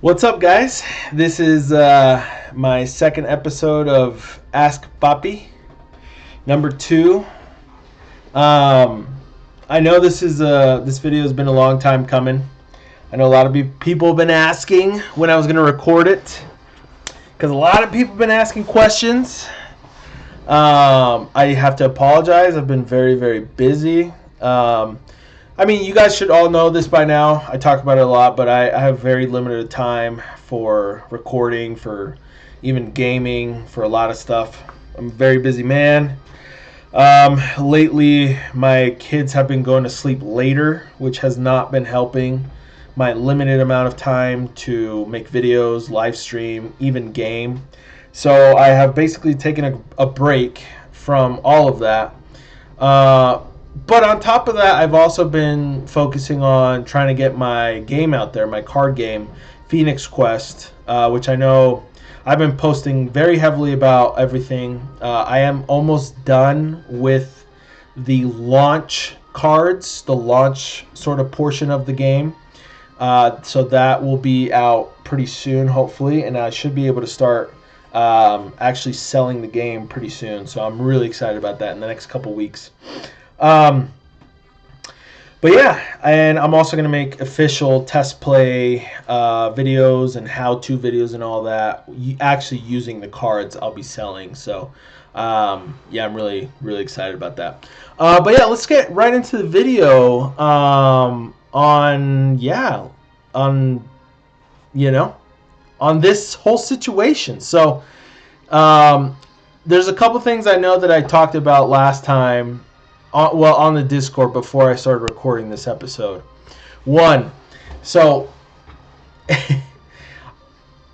What's up, guys? This is my second episode of Ask Papi, number 2. I know this video has been a long time coming. I know a lot of people have been asking when I was going to record it, because a lot of people have been asking questions. I have to apologize. I've been very, very busy. You guys should all know this by now. I talk about it a lot, but I have very limited time for recording, for even gaming, for a lot of stuff. I'm a very busy man. Lately, my kids have been going to sleep later, which has not been helping my limited amount of time to make videos, live stream, even game. So I have basically taken a break from all of that. But on top of that, I've also been focusing on trying to get my game out there, my card game, Phoenix Quest, which I know I've been posting very heavily about everything. I am almost done with the launch cards, the launch sort of portion of the game. So that will be out pretty soon, hopefully, and I should be able to start actually selling the game pretty soon. So I'm really excited about that in the next couple weeks. But yeah, and I'm also going to make official test play videos and how-to videos and all that, actually using the cards I'll be selling. So I'm really, really excited about that. But yeah, let's get right into the video on this whole situation. So there's a couple things I know that I talked about last time on the Discord before I started recording this episode. One, so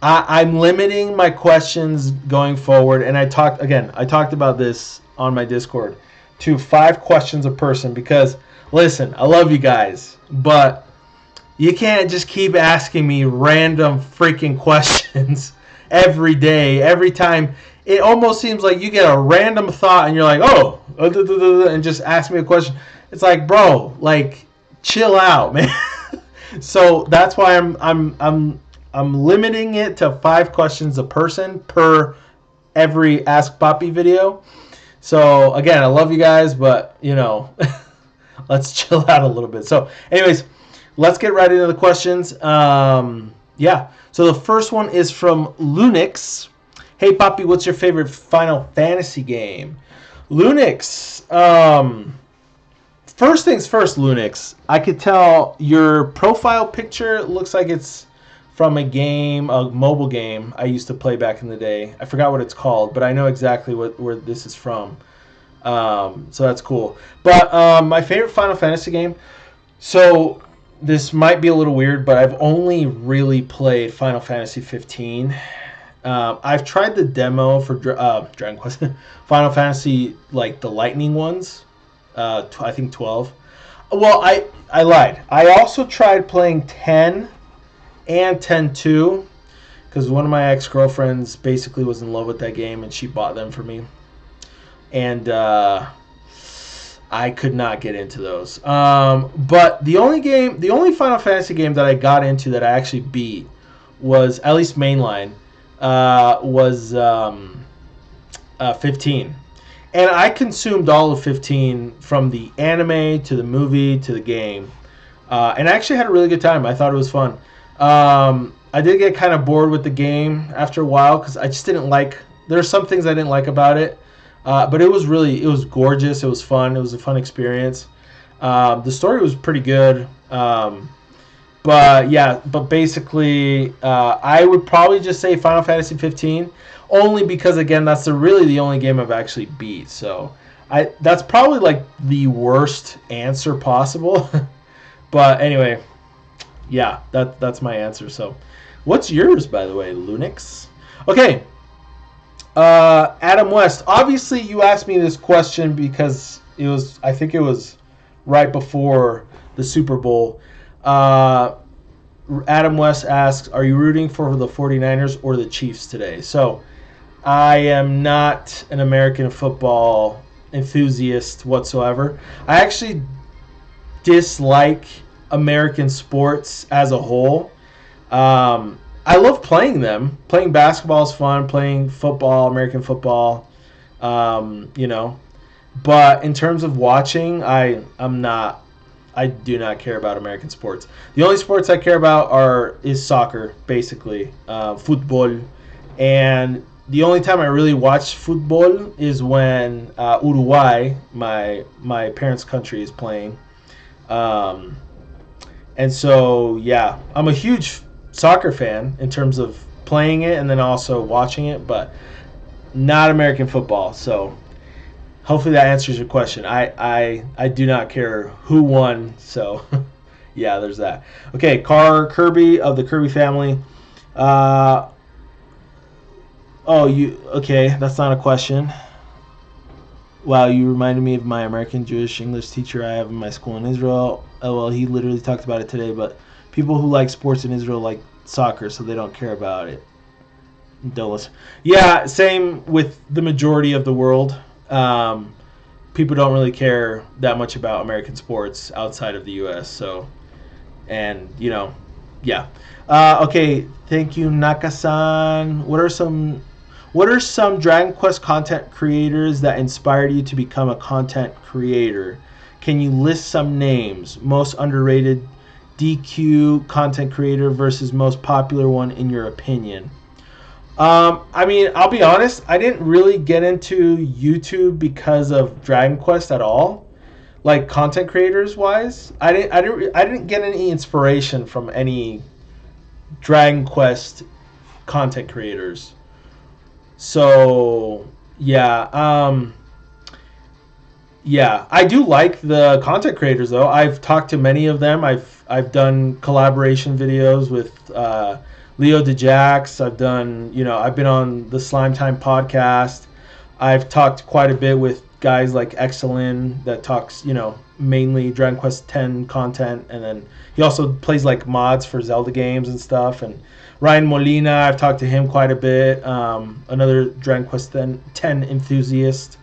I'm limiting my questions going forward, and I talked about this on my Discord, to 5 questions a person, because listen, I love you guys, but you can't just keep asking me random freaking questions every day, every time. It almost seems like you get a random thought and you're like, and just ask me a question. It's like, bro, like, chill out, man. So that's why I'm limiting it to 5 questions a person per every Ask Papi video. So again, I love you guys, but let's chill out a little bit. So anyways, let's get right into the questions. So the first one is from Lunix. Hey, Papi, what's your favorite Final Fantasy game? Lunix. First things first, Lunix. I could tell your profile picture looks like it's from a mobile game I used to play back in the day. I forgot what it's called, but I know exactly where this is from. So that's cool. But my favorite Final Fantasy game, so this might be a little weird, but I've only really played Final Fantasy 15. I've tried the demo for Dragon Quest, Final Fantasy, like the Lightning ones. I think 12. Well, I lied. I also tried playing 10 and 10-2, because one of my ex-girlfriends basically was in love with that game and she bought them for me. And I could not get into those. But the only Final Fantasy game that I got into that I actually beat was, at least mainline, was 15, and I consumed all of 15, from the anime to the movie to the game, and I actually had a really good time. I thought it was fun. I did get kind of bored with the game after a while, because I just didn't like, there's some things I didn't like about it, but it was gorgeous. It was fun. It was a fun experience. The story was pretty good. But basically, I would probably just say Final Fantasy 15, only because, again, that's really the only game I've actually beat. So that's probably like the worst answer possible. But anyway, yeah, that's my answer. So what's yours, by the way, Lunix? Okay, Adam West. Obviously, you asked me this question because I think it was right before the Super Bowl. Adam West asks, are you rooting for the 49ers or the Chiefs today? So I am not an American football enthusiast whatsoever. I actually dislike American sports as a whole. I love playing them. Playing basketball is fun. Playing football, American football, you know. But in terms of watching, I'm not. I do not care about American sports. The only sports I care about is soccer, basically, football, and the only time I really watch football is when Uruguay, my parents' country, is playing. Um, and so, yeah, I'm a huge soccer fan in terms of playing it and then also watching it, but not American football. So hopefully that answers your question. I do not care who won. So yeah, there's that. Okay, Car Kirby of the Kirby family. Uh, oh, you okay? That's not a question. Wow, you reminded me of my American Jewish English teacher I have in my school in Israel. Oh, well, he literally talked about it today, but people who like sports in Israel like soccer, so they don't care about it. Don't listen. Yeah, same with the majority of the world. People don't really care that much about American sports outside of the U.S., so, and, yeah. Okay, thank you, Nakasan. What are some Dragon Quest content creators that inspired you to become a content creator? Can you list some names? Most underrated DQ content creator versus most popular one in your opinion? I mean, I'll be honest. I didn't really get into YouTube because of Dragon Quest at all. Like content creators wise, I didn't get any inspiration from any Dragon Quest content creators. So yeah, yeah, I do like the content creators though. I've talked to many of them. I've done collaboration videos with Leo DeJax. I've been on the Slime Time podcast. I've talked quite a bit with guys like Excelin that talks, mainly Dragon Quest X content, and then he also plays like mods for Zelda games and stuff. And Ryan Molina, I've talked to him quite a bit. Another Dragon Quest X enthusiast.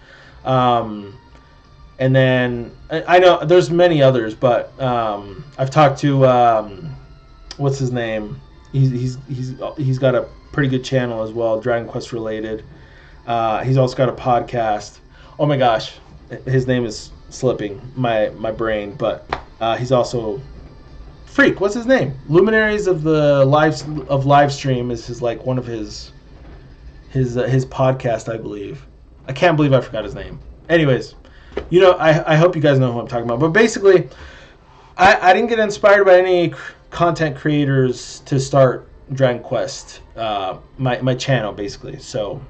And then I know there's many others, but I've talked to what's his name? He's got a pretty good channel as well, Dragon Quest related. He's also got a podcast. Oh my gosh, his name is slipping my brain, but he's also Freak. What's his name? Luminaries of the live stream is one of his podcast, I believe. I can't believe I forgot his name. Anyways, I hope you guys know who I'm talking about. But basically, I didn't get inspired by any content creators to start Dragon Quest, my channel, basically. So,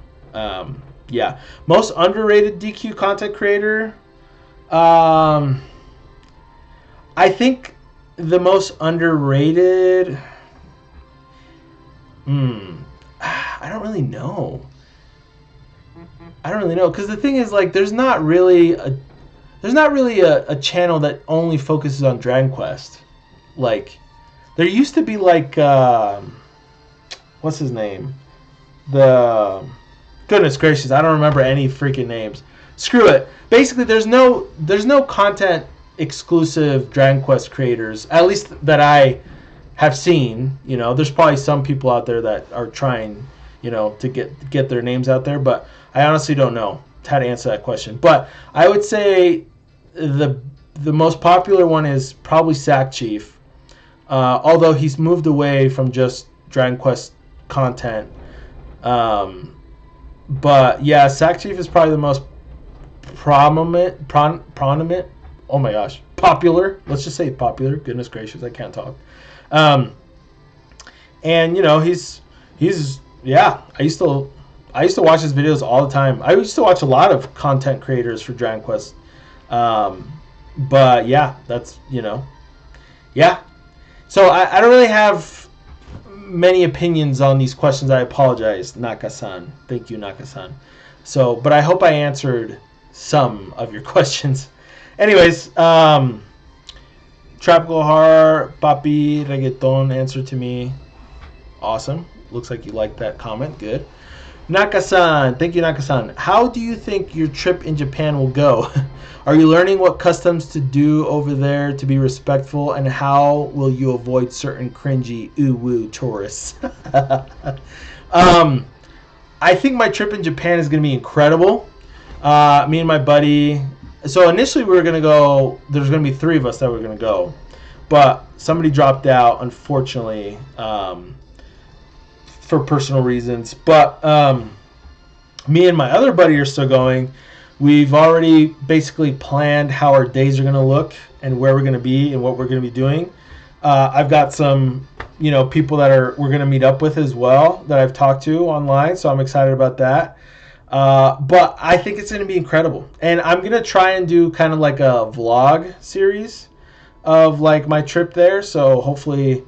yeah. Most underrated DQ content creator, I think the most underrated, I don't really know. Because the thing is, like, there's not really a channel that only focuses on Dragon Quest. Like, there used to be like what's his name? Goodness gracious, I don't remember any freaking names. Screw it. Basically, there's no content exclusive Dragon Quest creators, at least that I have seen. There's probably some people out there that are trying, to get their names out there, but I honestly don't know how to answer that question. But I would say the most popular one is probably Sack Chief, although he's moved away from just Dragon Quest content. But yeah, Sack Chief is probably the most prominent. Oh my gosh, popular. Let's just say popular. Goodness gracious, I can't talk. And he's yeah. I used to watch his videos all the time. I used to watch a lot of content creators for Dragon Quest. But yeah, that's yeah. So I don't really have many opinions on these questions. I apologize, Nakasan. Thank you, Nakasan. So, but I hope I answered some of your questions. Anyways, Tropical Horror, Papi Reggaeton answered to me. Awesome. Looks like you liked that comment. Good. Nakasan, thank you, Nakasan. How do you think your trip in Japan will go? Are you learning what customs to do over there to be respectful, and how will you avoid certain cringy ooh-woo tourists? um, I think my trip in Japan is going to be incredible. Me and my buddy. So initially we were going to go. There's going to be 3 of us that were going to go, but somebody dropped out, unfortunately, for personal reasons. But me and my other buddy are still going. We've already basically planned how our days are going to look and where we're going to be and what we're going to be doing. I've got some, people that we're going to meet up with as well that I've talked to online, so I'm excited about that. But I think it's going to be incredible, and I'm going to try and do kind of like a vlog series of like my trip there. So hopefully,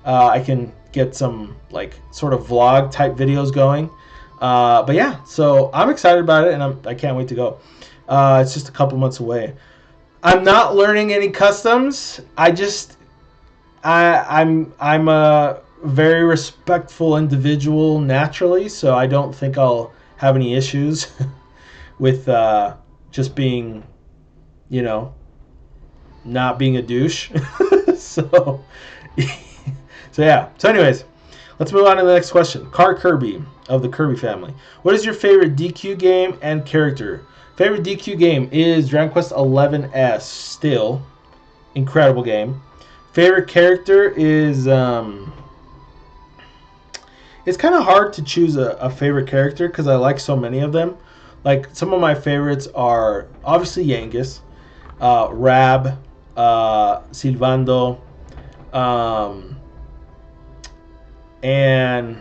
I can get some like sort of vlog type videos going. But yeah, so I'm excited about it, and I can't wait to go. It's just a couple months away. I'm not learning any customs. I'm a very respectful individual naturally, so I don't think I'll have any issues with just being, not being a douche. so yeah. So anyways, let's move on to the next question. Car Kirby of the Kirby family. What is your favorite DQ game and character? Favorite DQ game is Dragon Quest XI-S. Still, incredible game. Favorite character is it's kind of hard to choose a favorite character because I like so many of them. Like some of my favorites are obviously Yangus, Rab, Silvando, and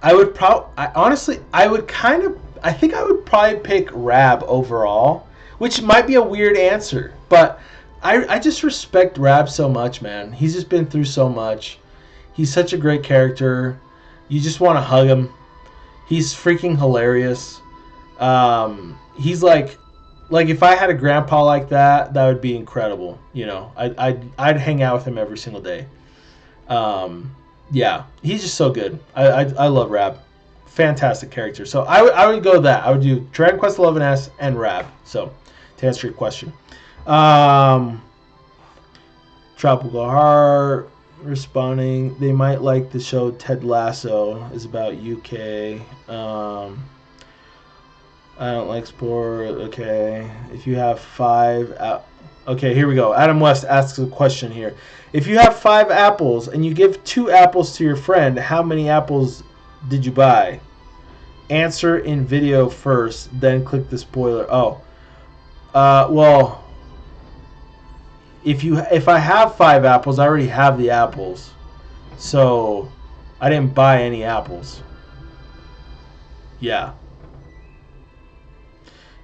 I would I think I would probably pick Rab overall, which might be a weird answer, but I just respect Rab so much, man. He's just been through so much. He's such a great character. You just want to hug him. He's freaking hilarious. He's like if I had a grandpa like that, that would be incredible. I'd hang out with him every single day. Yeah, he's just so good. I love Rab. Fantastic character. So I would go that. I would do Dragon Quest XI-S and Rab. So to answer your question. Tropical Heart responding. They might like the show Ted Lasso is about UK. I don't like sport. Okay. If you have 5... Okay, here we go. Adam West asks a question here. If you have 5 apples and you give 2 apples to your friend, how many apples did you buy? Answer in video first, then click the spoiler. Well, if I have 5 apples, I already have the apples. So I didn't buy any apples. Yeah.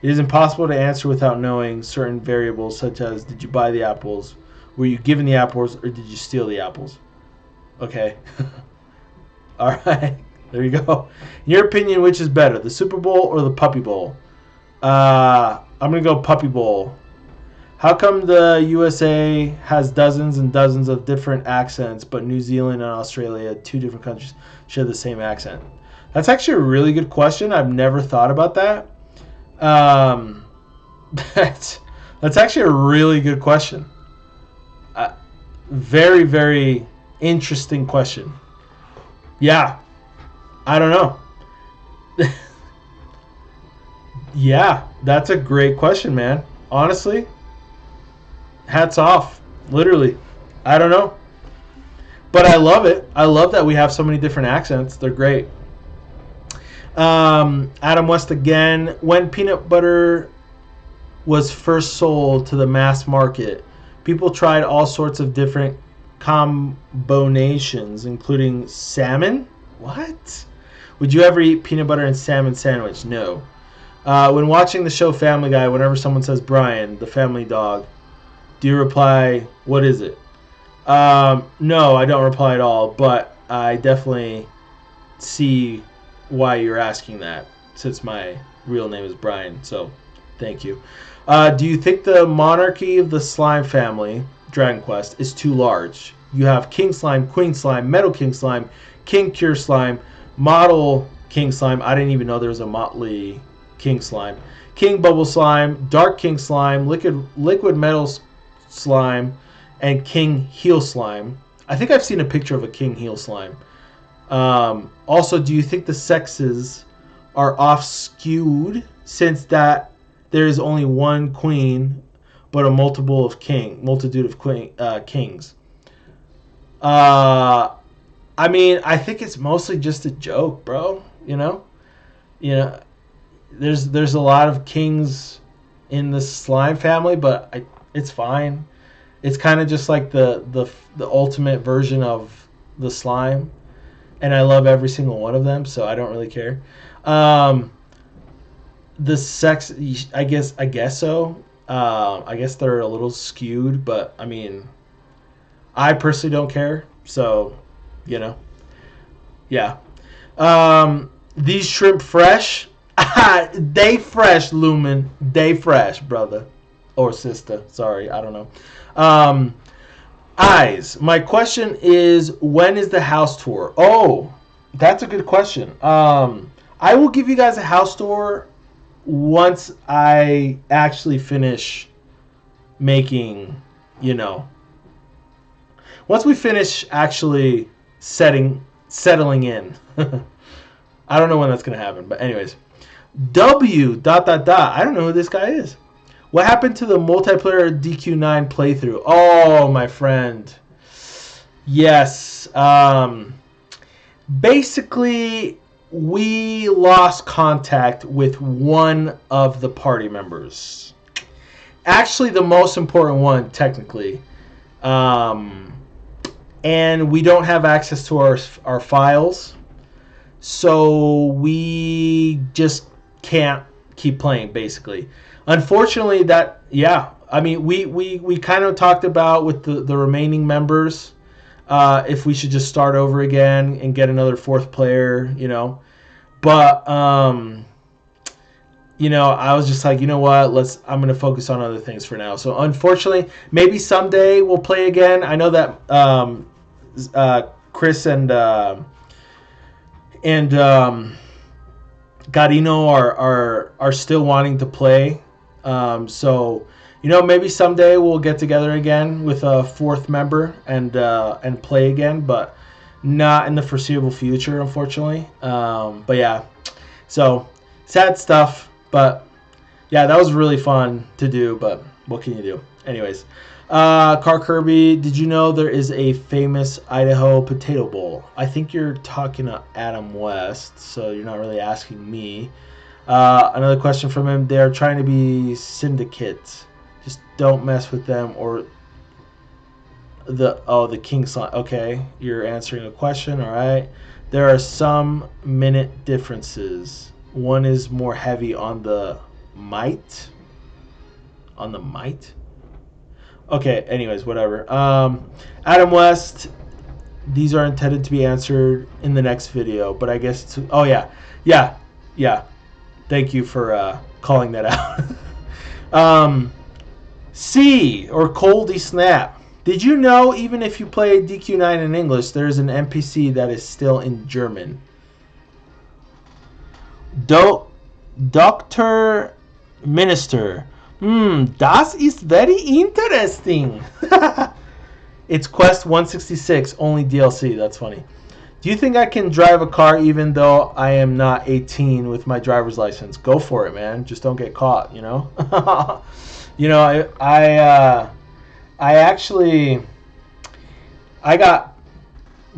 It is impossible to answer without knowing certain variables such as did you buy the apples, were you given the apples, or did you steal the apples? Okay. All right. There you go. In your opinion, which is better, the Super Bowl or the Puppy Bowl? I'm going to go Puppy Bowl. How come the USA has dozens and dozens of different accents, but New Zealand and Australia, 2 different countries, share the same accent? That's actually a really good question. I've never thought about that. That's actually a really good question. Very, very interesting question. Yeah. I don't know. Yeah, that's a great question, man. Honestly, hats off. Literally. I don't know. But I love it. I love that we have so many different accents. They're great. Adam West again. When peanut butter was first sold to the mass market, people tried all sorts of different combinations, including salmon. What? Would you ever eat peanut butter and salmon sandwich? No. When watching the show Family Guy, whenever someone says Brian, the family dog, do you reply, what is it? No, I don't reply at all, but I definitely see why you're asking that, since my real name is Brian, so thank you. Do you think the monarchy of the slime family, Dragon Quest, is too large? You have King Slime, Queen Slime, Metal King Slime, King Cure Slime, Model King Slime. I didn't even know there was a Motley King Slime. King Bubble Slime, Dark King Slime, Liquid Metal Slime, and King Heel Slime. I think I've seen a picture of a King Heel Slime. Also, do you think the sexes are off skewed since that there is only one queen, but a multitude of kings? I mean, I think it's mostly just a joke, bro. There's a lot of kings in the slime family, but it's fine. It's kind of just like the ultimate version of the slime, and I love every single one of them, so I don't really care. The sex, I guess so. I guess they're a little skewed, but I mean, I personally don't care. So, yeah. These shrimp fresh. They fresh, Lumen. They fresh, brother or sister. Sorry, I don't know. Eyes. My question is, when is the house tour? Oh, that's a good question. I will give you guys a house tour once I actually finish making, once we finish actually settling in. I don't know when that's going to happen, but anyways. W ... I don't know who this guy is. What happened to the multiplayer DQ9 playthrough? Oh, my friend. Yes. Basically, we lost contact with one of the party members. Actually, the most important one, technically. And we don't have access to our files. So we just can't keep playing, basically. Unfortunately, we kind of talked about with the remaining members if we should just start over again and get another fourth player, But, I was just like, you know what, I'm going to focus on other things for now. So, unfortunately, maybe someday we'll play again. I know that Chris and Garino are still wanting to play. So, maybe someday we'll get together again with a fourth member and play again, but not in the foreseeable future, unfortunately. But yeah, so sad stuff. But yeah, that was really fun to do. But what can you do? Anyways, Car Kirby, did you know there is a famous Idaho potato bowl? I think you're talking to Adam West, so you're not really asking me. Another question from him. They're trying to be syndicates. Just don't mess with them or the King Slime. Okay, you're answering a question. All right. There are some minute differences. One is more heavy on the might. On the might? Okay, anyways, whatever. Adam West, these are intended to be answered in the next video, but I guess oh yeah. Thank you for calling that out. C, or Coldy Snap. Did you know even if you play DQ9 in English, there is an NPC that is still in German? Dr. Minister. Das ist very interesting. It's Quest 166, only DLC. That's funny. Do you think I can drive a car even though I am not 18 with my driver's license? Go for it, man. Just don't get caught, I got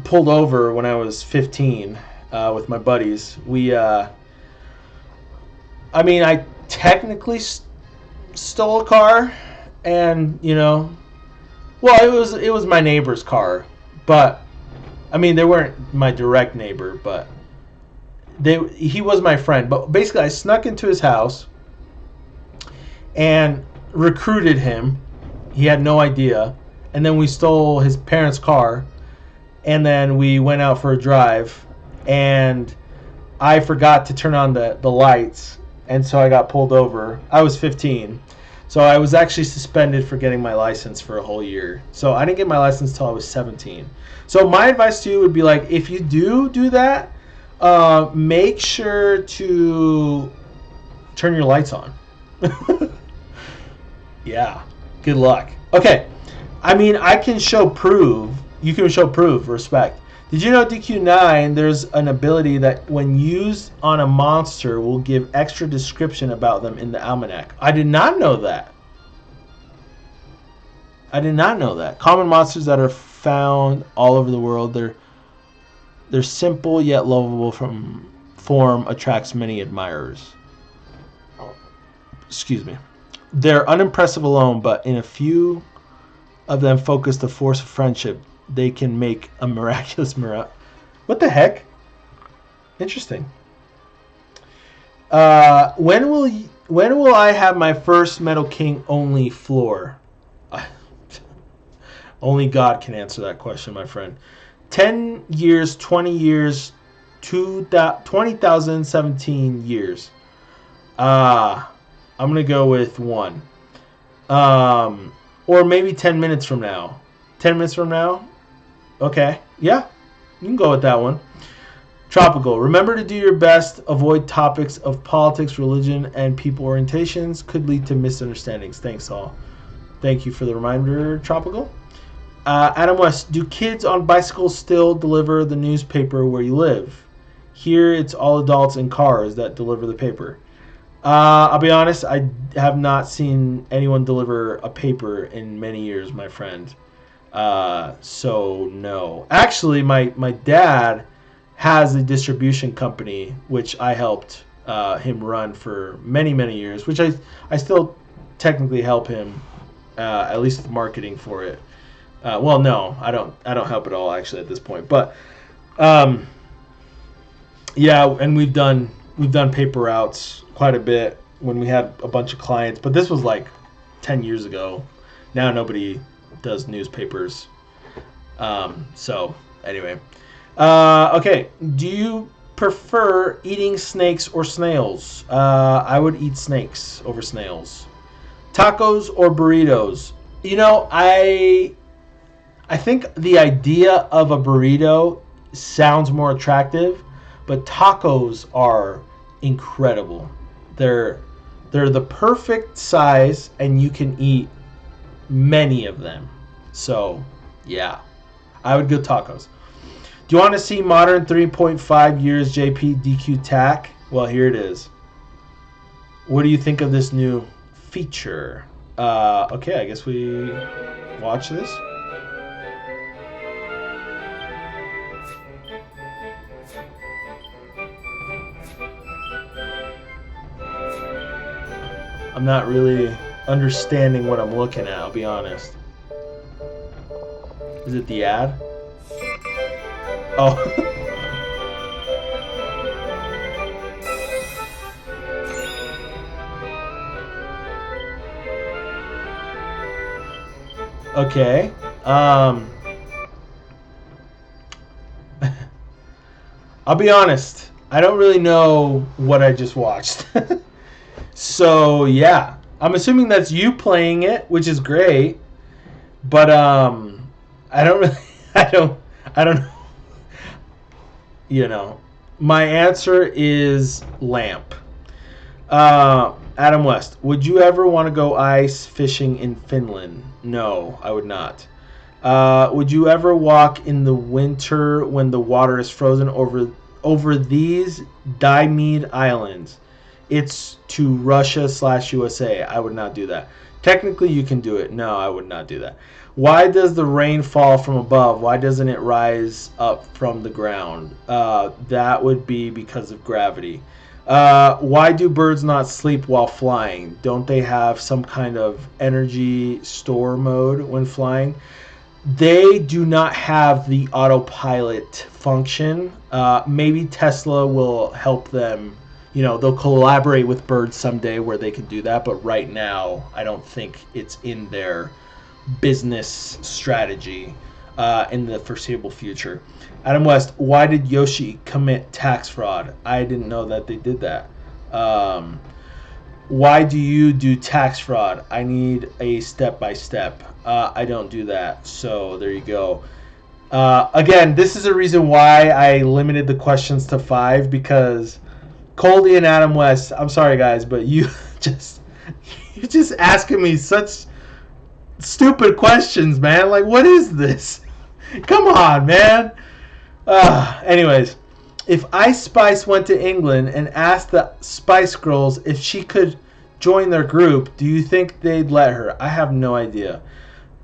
pulled over when I was 15 with my buddies. I technically stole a car, and it was my neighbor's car, but they weren't my direct neighbor, but he was my friend. But basically, I snuck into his house and recruited him. He had no idea, and then we stole his parents' car, and then we went out for a drive, and I forgot to turn on the lights, and so I got pulled over. I was 15. So I was actually suspended for getting my license for a whole year. So I didn't get my license until I was 17. So my advice to you would be, like, if you do that, Make sure to turn your lights on. Yeah. Good luck. Okay. I mean, I can show prove. You can show prove. Respect. Did you know DQ9, there's an ability that when used on a monster will give extra description about them in the almanac? I did not know that. I did not know that. Common monsters that are found all over the world. They're simple yet lovable from form attracts many admirers. Excuse me. They're unimpressive alone, but in a few of them focus the force of friendship. They can make a miraculous miracle. What the heck? Interesting. When will I have my first Metal King only floor? Only God can answer that question, my friend. 10 years, 20 years, 2017 years. I'm going to go with 1. Or maybe 10 minutes from now. 10 minutes from now? Okay. Yeah, you can go with that one. Tropical. Remember to do your best. Avoid topics of politics, religion, and people orientations. Could lead to misunderstandings. Thanks all. Thank you for the reminder, Tropical. Adam West. Do kids on bicycles still deliver the newspaper where you live? Here it's all adults in cars that deliver the paper. I'll be honest, I have not seen anyone deliver a paper in many years, my friend. So no. Actually, my dad has a distribution company, which I helped him run for many, many years, which I still technically help him, at least with marketing for it. Well, no, I don't help at all actually at this point. But yeah, and we've done paper routes quite a bit when we had a bunch of clients, but this was like 10 years ago. Now nobody does newspapers. So anyway, okay. Do you prefer eating snakes or snails? I would eat snakes over snails. Tacos or burritos? You know, I think the idea of a burrito sounds more attractive, but tacos are incredible. They're the perfect size, and you can eat many of them. So, yeah, I would go tacos. Do you want to see modern 3.5 years JP DQ TAC? Well, here it is. What do you think of this new feature? Okay, I guess we watch this. I'm not really understanding what I'm looking at, I'll be honest. Is it the ad? Oh. Okay. I'll be honest. I don't really know what I just watched. So yeah, I'm assuming that's you playing it, which is great. But I don't really, I don't know. You know, my answer is lamp. Adam West, would you ever want to go ice fishing in Finland? No, I would not. Would you ever walk in the winter when the water is frozen over these Diomede Islands? It's to Russia/USA. I would not do that. Technically, you can do it. No, I would not do that. Why does the rain fall from above? Why doesn't it rise up from the ground? That would be because of gravity. Why do birds not sleep while flying? Don't they have some kind of energy store mode when flying? They do not have the autopilot function. Maybe Tesla will help them. You know, they'll collaborate with birds someday where they can do that, but right now I don't think it's in their business strategy in the foreseeable future. Adam West, why did Yoshi commit tax fraud? I didn't know that they did that. Why do you do tax fraud? I need a step-by-step. I don't do that, so there you go. Again, this is a reason why I limited the questions to 5, because Coldy and Adam West, I'm sorry guys, but just you're just asking me such stupid questions, man. Like, what is this? Come on, man. Anyways, if Ice Spice went to England and asked the Spice Girls if she could join their group, do you think they'd let her? I have no idea.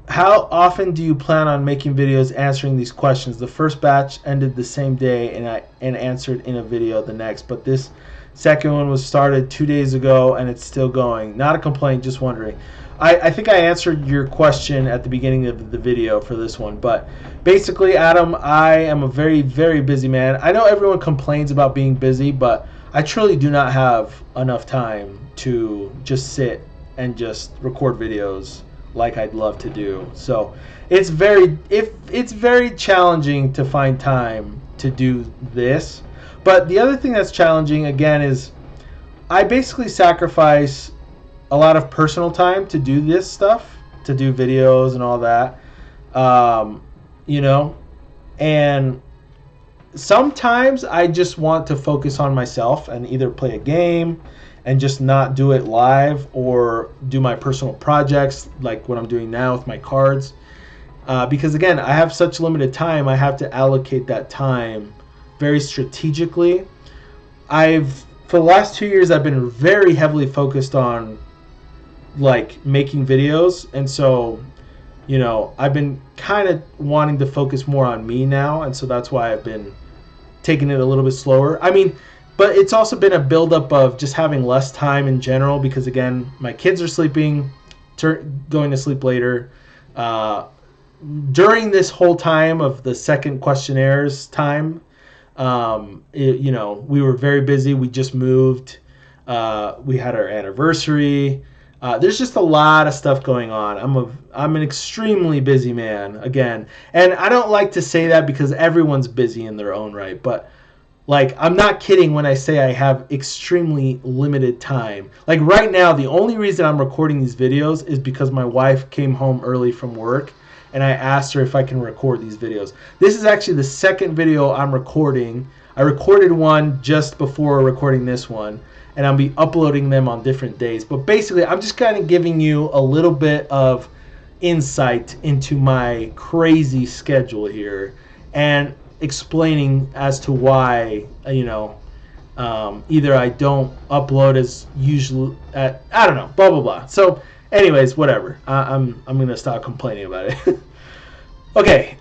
How often do you plan on making videos answering these questions? The first batch ended the same day and answered in a video the next, but this second one was started 2 days ago and it's still going. Not a complaint, just wondering. I think I answered your question at the beginning of the video for this one, but basically, Adam, I am a very, very busy man. I know everyone complains about being busy, but I truly do not have enough time to just sit and just record videos like I'd love to do. So it's very challenging to find time to do this. But the other thing that's challenging again is I basically sacrifice a lot of personal time to do this stuff, to do videos and all that, you know, and sometimes I just want to focus on myself and either play a game and just not do it live, or do my personal projects like what I'm doing now with my cards, because again, I have such limited time. I have to allocate that time very strategically. For the last 2 years I've been very heavily focused on like making videos, and so, you know, I've been kind of wanting to focus more on me now, and so that's why I've been taking it a little bit slower. I mean, but it's also been a buildup of just having less time in general, because again, my kids are sleeping, going to sleep later. During this whole time of the second questionnaires time, you know, we were very busy. We just moved. We had our anniversary. There's just a lot of stuff going on. I'm an extremely busy man, again. And I don't like to say that because everyone's busy in their own right. But, like, I'm not kidding when I say I have extremely limited time. Like, right now, the only reason I'm recording these videos is because my wife came home early from work, and I asked her if I can record these videos. This is actually the second video I'm recording. I recorded one just before recording this one, and I'll be uploading them on different days. But basically, I'm just kind of giving you a little bit of insight into my crazy schedule here, and explaining as to why, you know, either I don't upload as usual, I don't know, blah blah blah. So anyways, whatever. I'm gonna stop complaining about it. Okay,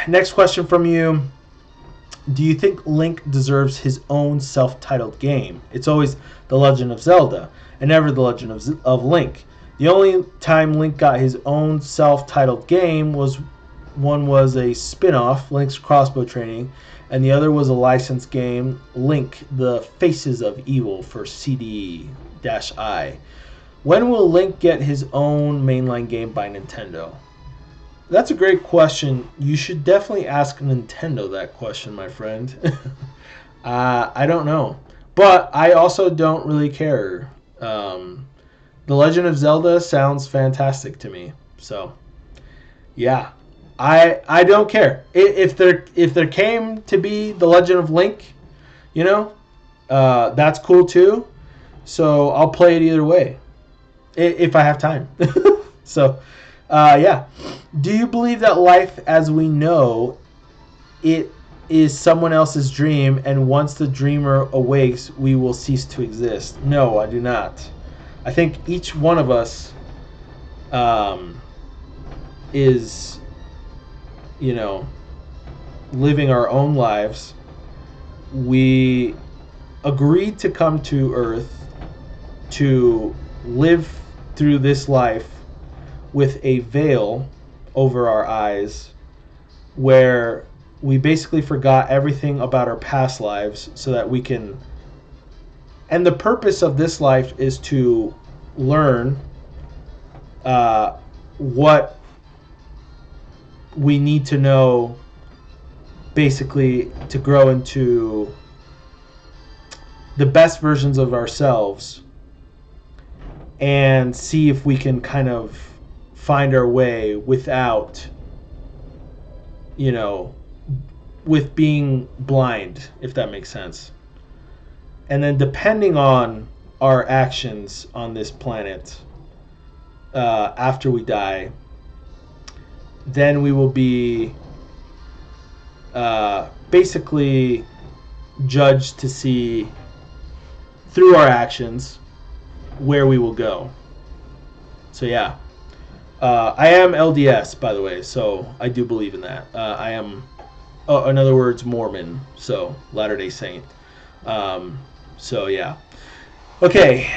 next question from you. Do you think Link deserves his own self-titled game? It's always The Legend of Zelda, and never The Legend of Link. The only time Link got his own self-titled game was a spin-off, Link's Crossbow Training, and the other was a licensed game, Link, The Faces of Evil, for CD-I. When will Link get his own mainline game by Nintendo? That's a great question. You should definitely ask Nintendo that question, my friend. I don't know. But I also don't really care. The Legend of Zelda sounds fantastic to me. So, yeah. I don't care. If there came to be The Legend of Link, you know, that's cool too. So I'll play it either way. If I have time. So, yeah. Do you believe that life as we know it is someone else's dream, and once the dreamer awakes, we will cease to exist? No, I do not. I think each one of us is, you know, living our own lives. We agreed to come to Earth to live through this life with a veil over our eyes, where we basically forgot everything about our past lives so that we can, and the purpose of this life is to learn what we need to know, basically to grow into the best versions of ourselves, and see if we can kind of find our way without you know, with being blind, if that makes sense. And then depending on our actions on this planet after we die, then we will be basically judged to see through our actions where we will go. So yeah, I am LDS, by the way, so I do believe in that. I am, in other words, Mormon, so Latter-day Saint. So yeah. Okay,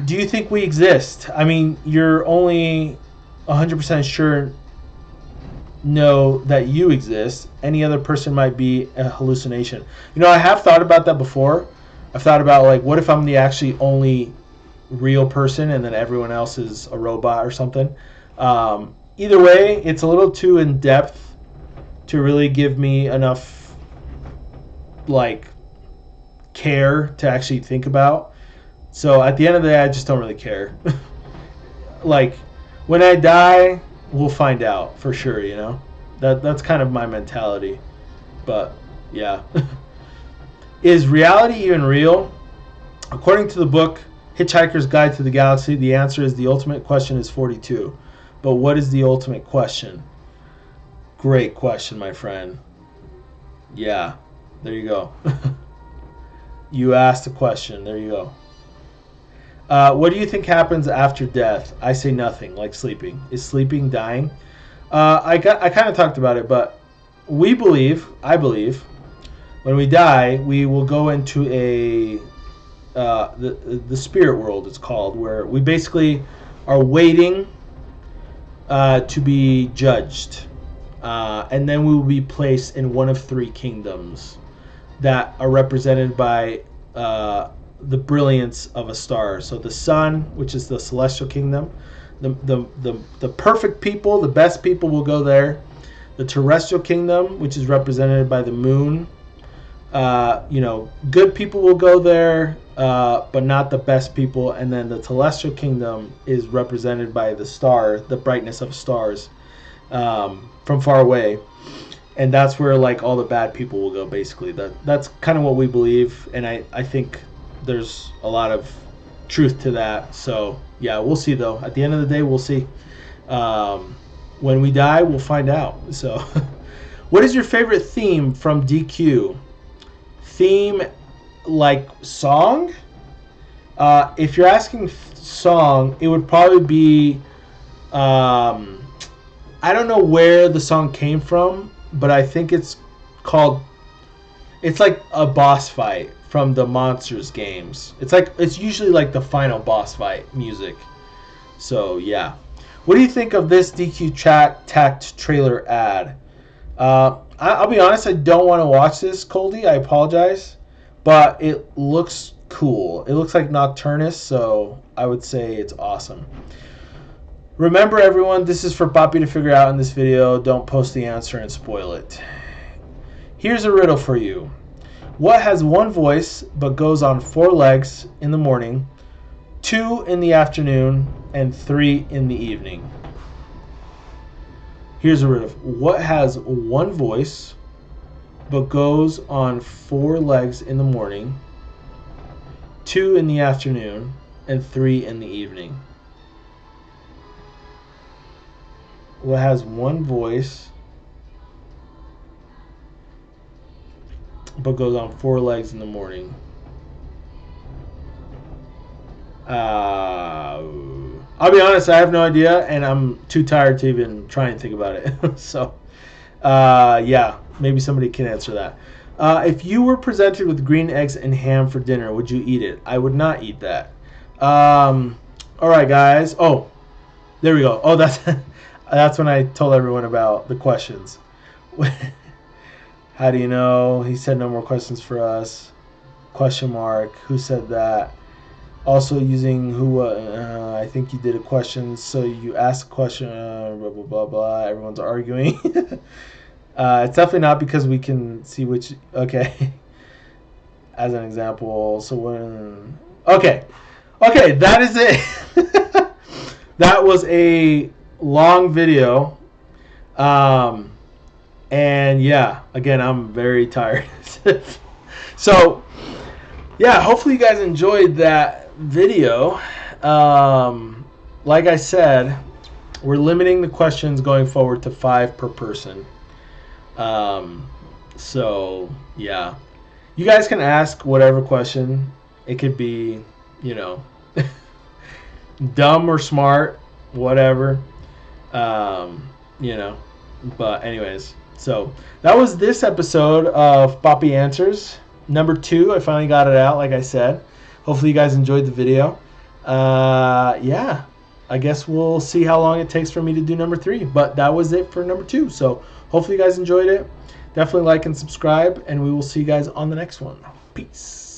do you think we exist? I mean, you're only 100% sure know that you exist. Any other person might be a hallucination. You know, I have thought about that before. I've thought about, like, what if I'm the actually only real person and then everyone else is a robot or something. Either way, it's a little too in depth to really give me enough, like, care to actually think about. So at the end of the day, I just don't really care. Like, when I die, we'll find out for sure, you know? That's kind of my mentality. But yeah. Is reality even real? According to the book Hitchhiker's Guide to the Galaxy, the answer is the ultimate question is 42. But what is the ultimate question? Great question, my friend. Yeah, there you go. You asked a question. There you go. What do you think happens after death? I say nothing, like sleeping. Is sleeping dying? I kind of talked about it, but I believe, when we die, we will go into the spirit world, it's called, where we basically are waiting to be judged. And then we will be placed in one of three kingdoms that are represented by the brilliance of a star. So the sun, which is the celestial kingdom, the perfect people, the best people will go there. The terrestrial kingdom, which is represented by the moon, good people will go there, but not the best people. And then the celestial kingdom is represented by the star, the brightness of stars from far away. And that's where, like, all the bad people will go, basically. That's kind of what we believe, and I think there's a lot of truth to that. So yeah, we'll see, though. At the end of the day, we'll see. When we die, we'll find out. So what is your favorite theme from DQ? Theme, like song? If you're asking song, it would probably be I don't know where the song came from, but I think it's like a boss fight from the Monsters games. It's usually like the final boss fight music. So yeah. What do you think of this DQ Tact trailer ad? I'll be honest, I don't want to watch this, Coldy. I apologize. But it looks cool. It looks like Nocturnus, so I would say it's awesome. Remember, everyone, this is for Papi to figure out in this video. Don't post the answer and spoil it. Here's a riddle for you. What has one voice but goes on 4 legs in the morning, 2 in the afternoon, and 3 in the evening? Here's a riddle. What has one voice but goes on 4 legs in the morning, 2 in the afternoon, and 3 in the evening? What has one voice but goes on 4 legs in the morning? I'll be honest, I have no idea, and I'm too tired to even try and think about it. So, yeah, maybe somebody can answer that. If you were presented with green eggs and ham for dinner, would you eat it? I would not eat that. All right, guys. Oh, there we go. Oh, that's when I told everyone about the questions. How do you know? He said no more questions for us. Question mark. Who said that? Also using who, I think you did a question, so you asked a question, blah, blah, blah, blah. Everyone's arguing. It's definitely not because we can see which, okay. As an example, so when, okay, that is it. That was a long video. And yeah, again, I'm very tired. So yeah, hopefully you guys enjoyed that video. Like I said, we're limiting the questions going forward to 5 per person. So yeah, you guys can ask whatever question. It could be, you know, dumb or smart, whatever. You know, but anyways, so that was this episode of Papi Answers. Number 2, I finally got it out, like I said. Hopefully you guys enjoyed the video. Yeah, I guess we'll see how long it takes for me to do number 3. But that was it for number 2. So hopefully you guys enjoyed it. Definitely like and subscribe, and we will see you guys on the next one. Peace.